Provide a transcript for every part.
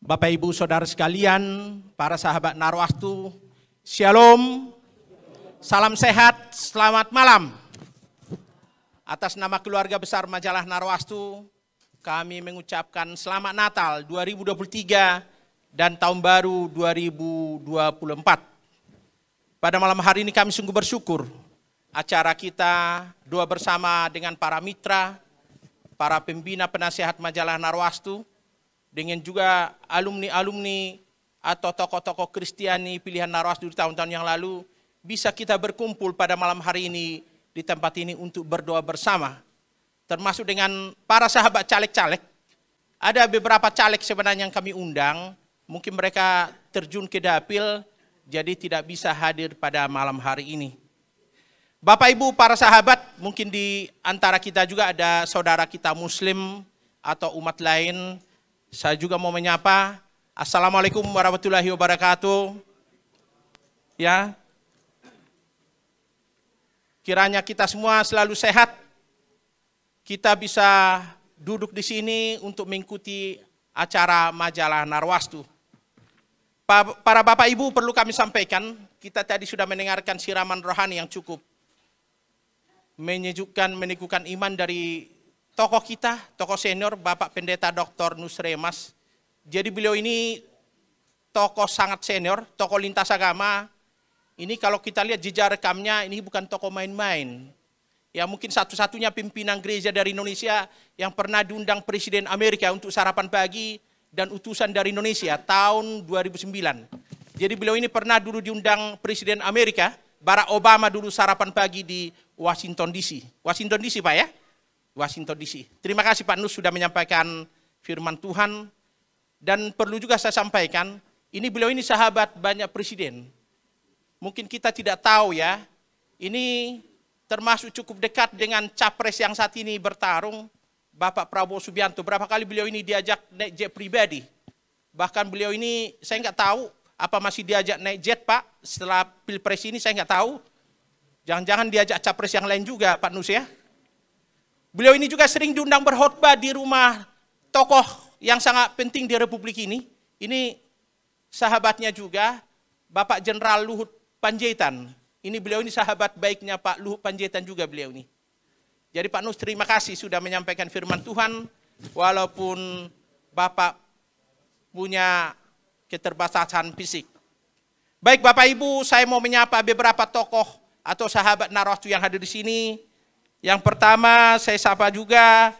Bapak Ibu Saudara sekalian, para sahabat Narwastu, Shalom, salam sehat, selamat malam. Atas nama keluarga besar Majalah Narwastu, kami mengucapkan Selamat Natal 2023 dan Tahun Baru 2024. Pada malam hari ini kami sungguh bersyukur acara kita doa bersama dengan para mitra, para pembina penasihat Majalah Narwastu, dengan juga alumni-alumni atau tokoh-tokoh Kristiani pilihan Narwastu di tahun-tahun yang lalu, bisa kita berkumpul pada malam hari ini di tempat ini untuk berdoa bersama. Termasuk dengan para sahabat caleg-caleg. Ada beberapa caleg sebenarnya yang kami undang, mungkin mereka terjun ke dapil, jadi tidak bisa hadir pada malam hari ini. Bapak Ibu para sahabat, mungkin di antara kita juga ada saudara kita Muslim atau umat lain. Saya juga mau menyapa, Assalamualaikum warahmatullahi wabarakatuh. Ya, kiranya kita semua selalu sehat, kita bisa duduk di sini untuk mengikuti acara Majalah Narwastu. Para Bapak Ibu perlu kami sampaikan, kita tadi sudah mendengarkan siraman rohani yang cukup menyejukkan, meneguhkan iman dari tokoh kita, tokoh senior, Bapak Pendeta Dr. Nusremas. Jadi beliau ini tokoh sangat senior, tokoh lintas agama. Ini kalau kita lihat jejak rekamnya, ini bukan tokoh main-main. Ya mungkin satu-satunya pimpinan gereja dari Indonesia yang pernah diundang Presiden Amerika untuk sarapan pagi dan utusan dari Indonesia tahun 2009. Jadi beliau ini pernah dulu diundang Presiden Amerika, Barack Obama dulu sarapan pagi di Washington DC. Washington DC Pak ya? Washington DC. Terima kasih Pak Nus sudah menyampaikan firman Tuhan. Dan perlu juga saya sampaikan, ini beliau ini sahabat banyak presiden. Mungkin kita tidak tahu ya, ini termasuk cukup dekat dengan capres yang saat ini bertarung, Bapak Prabowo Subianto. Berapa kali beliau ini diajak naik jet pribadi. Bahkan beliau ini, saya nggak tahu, apa masih diajak naik jet Pak, setelah Pilpres ini saya nggak tahu. Jangan-jangan diajak capres yang lain juga Pak Nus ya. Beliau ini juga sering diundang berkhotbah di rumah tokoh yang sangat penting di Republik ini. Ini sahabatnya juga, Bapak Jenderal Luhut Panjaitan. Ini beliau ini sahabat baiknya Pak Luhut Panjaitan juga beliau ini. Jadi Pak Nus terima kasih sudah menyampaikan firman Tuhan, walaupun Bapak punya keterbatasan fisik. Baik Bapak Ibu, saya mau menyapa beberapa tokoh atau sahabat Narwastu yang hadir di sini. Yang pertama saya sapa juga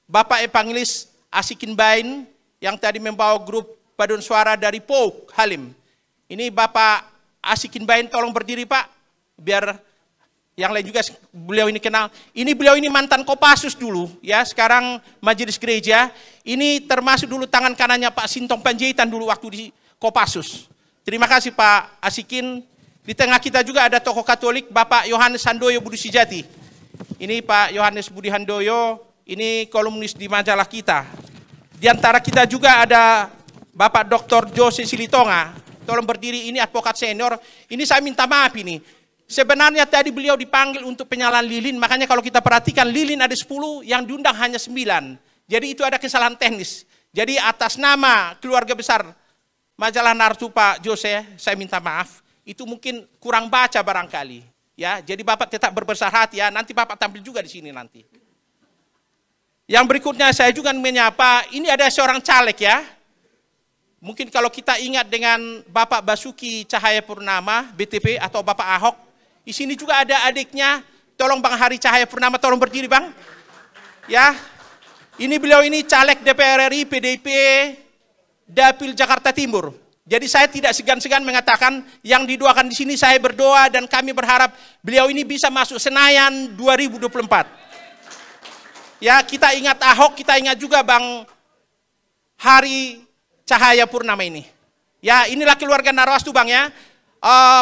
Bapak Evangelis Asikin Bain yang tadi membawa grup paduan suara dari Pouk Halim. Ini Bapak Asikin Bain tolong berdiri Pak, biar yang lain juga beliau ini kenal. Ini beliau ini mantan Kopassus dulu ya, sekarang majelis gereja. Ini termasuk dulu tangan kanannya Pak Sintong Panjaitan dulu waktu di Kopassus. Terima kasih Pak Asikin. Di tengah kita juga ada tokoh Katolik Bapak Yohanes Handoyo Budi Sejati. Ini Pak Yohanes Budi Handoyo, ini kolumnis di majalah kita. Di antara kita juga ada Bapak Dr. Jose Silitonga, tolong berdiri, ini advokat senior. Ini saya minta maaf ini. Sebenarnya tadi beliau dipanggil untuk penyalaan lilin, makanya kalau kita perhatikan lilin ada 10, yang diundang hanya 9. Jadi itu ada kesalahan teknis. Jadi atas nama keluarga besar Majalah Narwastu Pak Jose, saya minta maaf. Itu mungkin kurang baca barangkali. Ya, jadi Bapak tetap berbesar hati ya, nanti Bapak tampil juga di sini nanti. Yang berikutnya saya juga menyapa, ini ada seorang caleg ya. Mungkin kalau kita ingat dengan Bapak Basuki Cahayapurnama, BTP atau Bapak Ahok, di sini juga ada adiknya, tolong Bang Hari Cahayapurnama, tolong berdiri Bang. Ya, ini beliau ini caleg DPR RI PDIP Dapil Jakarta Timur. Jadi saya tidak segan-segan mengatakan yang didoakan di sini, saya berdoa dan kami berharap beliau ini bisa masuk Senayan 2024. Ya, kita ingat Ahok, kita ingat juga Bang Hari Cahayapurnama ini. Ya, inilah keluarga Narwastu Bang ya.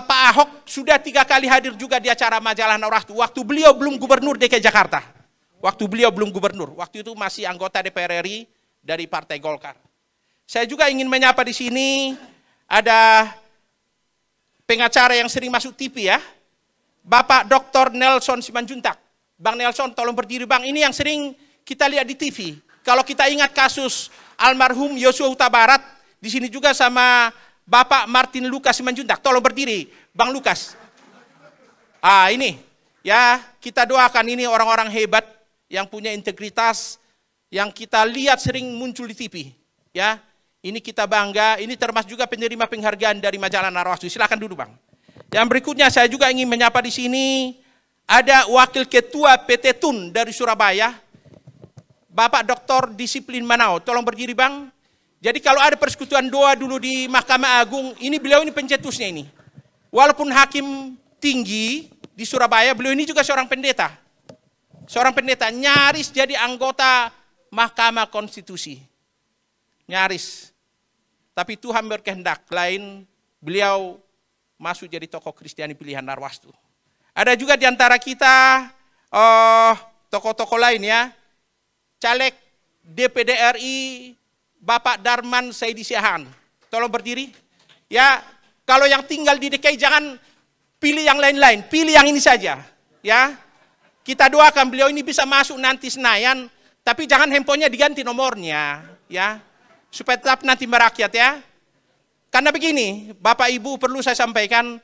Pak Ahok sudah 3 kali hadir juga di acara Majalah Narwastu. Waktu beliau belum gubernur DKI Jakarta. Waktu beliau belum gubernur. Waktu itu masih anggota DPR RI dari Partai Golkar. Saya juga ingin menyapa di sini. Ada pengacara yang sering masuk TV ya, Bapak Dr. Nelson Simanjuntak. Bang Nelson tolong berdiri Bang, ini yang sering kita lihat di TV. Kalau kita ingat kasus almarhum Yosua Huta Barat, Di sini juga sama Bapak Martin Lukas Simanjuntak. Tolong berdiri, Bang Lukas. Ini ya, kita doakan ini orang-orang hebat yang punya integritas, yang kita lihat sering muncul di TV. Ya, ini kita bangga. Ini termasuk juga penerima penghargaan dari majalah Narwastu. Silakan dulu, Bang. Yang berikutnya saya juga ingin menyapa di sini ada Wakil Ketua PT TUN dari Surabaya, Bapak Dr. Disiplin Manao. Tolong berdiri, Bang. Jadi kalau ada persekutuan doa dulu di Mahkamah Agung, ini beliau ini pencetusnya ini. Walaupun hakim tinggi di Surabaya, beliau ini juga seorang pendeta. Seorang pendeta nyaris jadi anggota Mahkamah Konstitusi. Nyaris. Tapi Tuhan berkehendak lain, beliau masuk jadi tokoh Kristiani pilihan Narwastu. Ada juga di antara kita tokoh-tokoh lain ya. Caleg DPD RI Bapak Darman Saidi Siahaan. Tolong berdiri. Ya, kalau yang tinggal di DKI jangan pilih yang lain-lain, pilih yang ini saja. Ya. Kita doakan beliau ini bisa masuk nanti Senayan, tapi jangan handphonenya diganti nomornya, ya. Supaya tetap nanti merakyat ya. Karena begini, Bapak Ibu perlu saya sampaikan,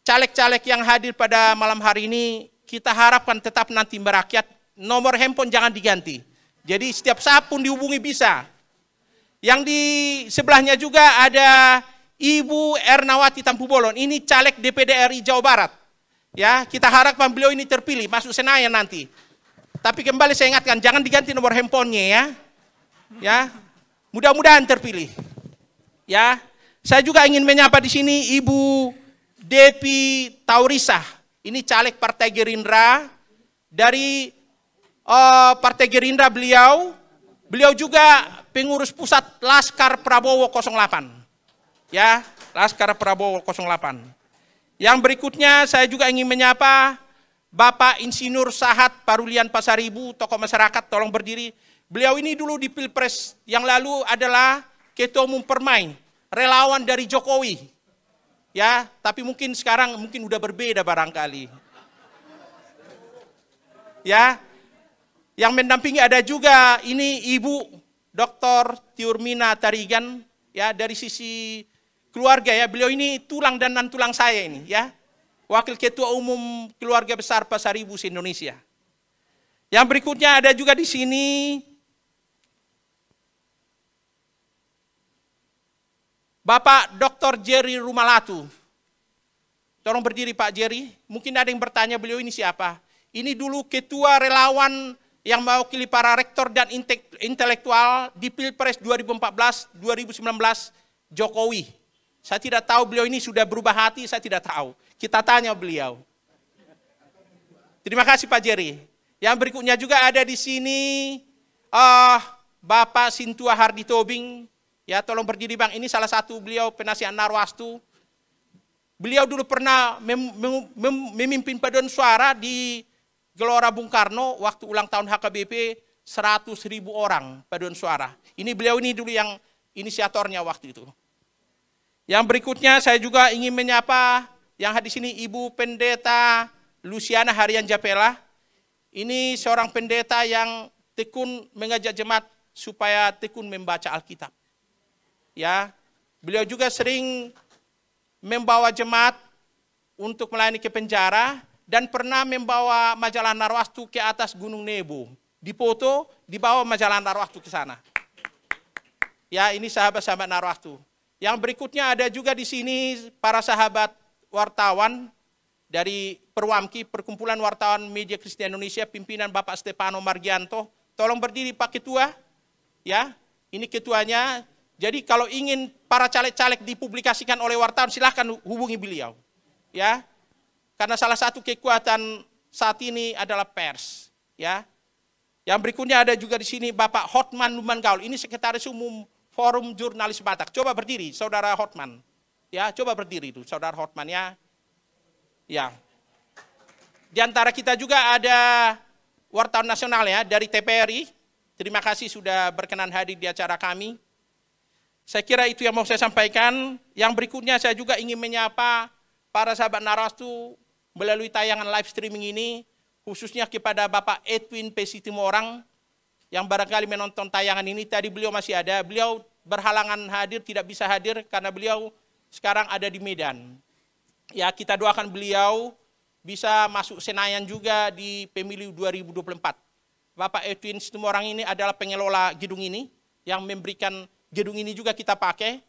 caleg-caleg yang hadir pada malam hari ini, kita harapkan tetap nanti merakyat, nomor handphone jangan diganti. Jadi setiap saat pun dihubungi bisa. Yang di sebelahnya juga ada Ibu Ernawati Tampu Bolon, ini caleg DPD RI Jawa Barat. Ya, kita harapkan beliau ini terpilih, masuk Senayan nanti. Tapi kembali saya ingatkan, jangan diganti nomor handphonenya ya. Ya, mudah-mudahan terpilih. Ya, saya juga ingin menyapa di sini Ibu Depi Taurisah. Ini caleg Partai Gerindra dari Partai Gerindra beliau juga pengurus pusat Laskar Prabowo 08. Ya, Laskar Prabowo 08. Yang berikutnya saya juga ingin menyapa Bapak Insinyur Sahat Parulian Pasaribu, tokoh masyarakat, tolong berdiri. Beliau ini dulu di Pilpres yang lalu adalah Ketua Umum Permai, relawan dari Jokowi. Ya, tapi mungkin sekarang mungkin udah berbeda barangkali. Ya, yang mendampingi ada juga ini Ibu Dr. Tiurmina Tarigan, ya, dari sisi keluarga ya, beliau ini tulang dan non tulang saya ini ya. Wakil Ketua Umum Keluarga Besar Pasaribu se-Indonesia. Yang berikutnya ada juga di sini Bapak Dr. Jerry Rumalatu. Tolong berdiri Pak Jerry. Mungkin ada yang bertanya beliau ini siapa? Ini dulu ketua relawan yang mewakili para rektor dan intelektual di Pilpres 2014-2019 Jokowi. Saya tidak tahu beliau ini sudah berubah hati, saya tidak tahu. Kita tanya beliau. Terima kasih Pak Jerry. Yang berikutnya juga ada di sini Bapak Sintua Hardi Tobing. Ya, tolong berdiri Bang. Ini salah satu beliau penasihat Narwastu. Beliau dulu pernah memimpin paduan suara di Gelora Bung Karno waktu ulang tahun HKBP 100.000 orang paduan suara. Ini beliau ini dulu yang inisiatornya waktu itu. Yang berikutnya saya juga ingin menyapa yang hadir di sini Ibu Pendeta Luciana Harian Japela. Ini seorang pendeta yang tekun mengajak jemaat supaya tekun membaca Alkitab. Ya, beliau juga sering membawa jemaat untuk melayani ke penjara dan pernah membawa majalah Narwastu ke atas Gunung Nebo. Dipoto, dibawa majalah Narwastu ke sana. Ya, ini sahabat-sahabat Narwastu. Yang berikutnya ada juga di sini para sahabat wartawan dari Perwamki, Perkumpulan Wartawan Media Kristen Indonesia, pimpinan Bapak Stefano Margianto. Tolong berdiri Pak Ketua. Ya, ini ketuanya. Jadi kalau ingin para caleg-caleg dipublikasikan oleh wartawan, silahkan hubungi beliau. Ya, karena salah satu kekuatan saat ini adalah pers. Ya, yang berikutnya ada juga di sini Bapak Hotman Lumanggaul. Ini Sekretaris Umum Forum Jurnalis Batak. Coba berdiri, Saudara Hotman. Ya, coba berdiri itu, Saudara Hotman ya. Ya. Di antara kita juga ada wartawan nasional ya dari TPRI. Terima kasih sudah berkenan hadir di acara kami. Saya kira itu yang mau saya sampaikan. Yang berikutnya saya juga ingin menyapa para sahabat Narwastu melalui tayangan live streaming ini, khususnya kepada Bapak Edwin P. Situmorang yang barangkali menonton tayangan ini. Tadi beliau masih ada, beliau berhalangan hadir, tidak bisa hadir karena beliau sekarang ada di Medan. Ya, kita doakan beliau bisa masuk Senayan juga di pemilu 2024. Bapak Edwin Situmorang ini adalah pengelola gedung ini, yang memberikan gedung ini juga kita pakai.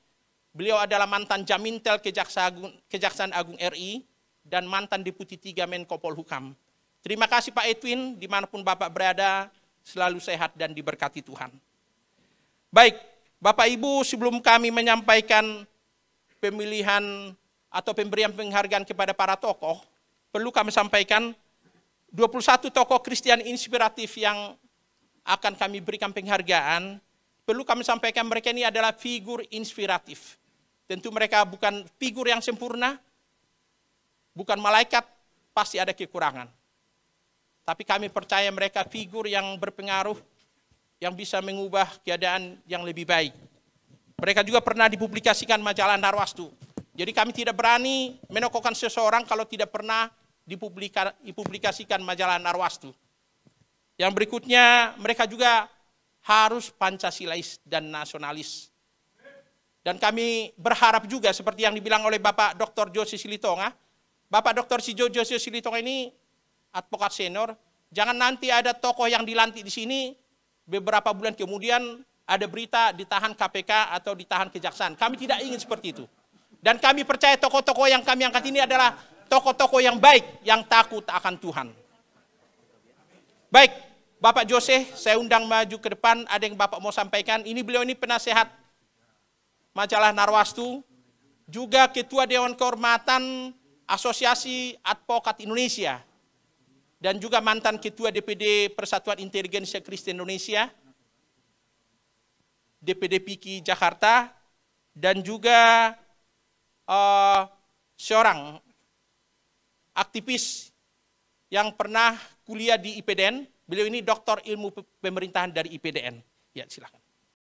Beliau adalah mantan Jamintel Kejaksaan Agung RI dan mantan Deputi 3 Menko Polhukam. Terima kasih Pak Edwin, dimanapun Bapak berada, selalu sehat dan diberkati Tuhan. Baik, Bapak Ibu, sebelum kami menyampaikan pemilihan atau pemberian penghargaan kepada para tokoh, perlu kami sampaikan 21 tokoh Kristen inspiratif yang akan kami berikan penghargaan. Perlu kami sampaikan mereka ini adalah figur inspiratif. Tentu mereka bukan figur yang sempurna, bukan malaikat, pasti ada kekurangan. Tapi kami percaya mereka figur yang berpengaruh, yang bisa mengubah keadaan yang lebih baik. Mereka juga pernah dipublikasikan majalah Narwastu. Jadi kami tidak berani menokohkan seseorang kalau tidak pernah dipublikasikan majalah Narwastu. Yang berikutnya, mereka juga harus Pancasilais dan nasionalis. Dan kami berharap juga seperti yang dibilang oleh Bapak Dr. Jose Silitonga, Bapak Dr. Jose Silitonga ini advokat senior, jangan nanti ada tokoh yang dilantik di sini, beberapa bulan kemudian ada berita ditahan KPK atau ditahan kejaksaan. Kami tidak ingin seperti itu. Dan kami percaya tokoh-tokoh yang kami angkat ini adalah tokoh-tokoh yang baik, yang takut akan Tuhan. Baik, Bapak Jose, saya undang maju ke depan, ada yang Bapak mau sampaikan. Ini beliau ini penasehat majalah Narwastu, juga Ketua Dewan Kehormatan Asosiasi Advokat Indonesia, dan juga mantan Ketua DPD Persatuan Inteligensia Kristen Indonesia, DPD PIKI Jakarta, dan juga seorang aktivis yang pernah kuliah di IPDN. Beliau ini doktor ilmu pemerintahan dari IPDN. Ya, silakan.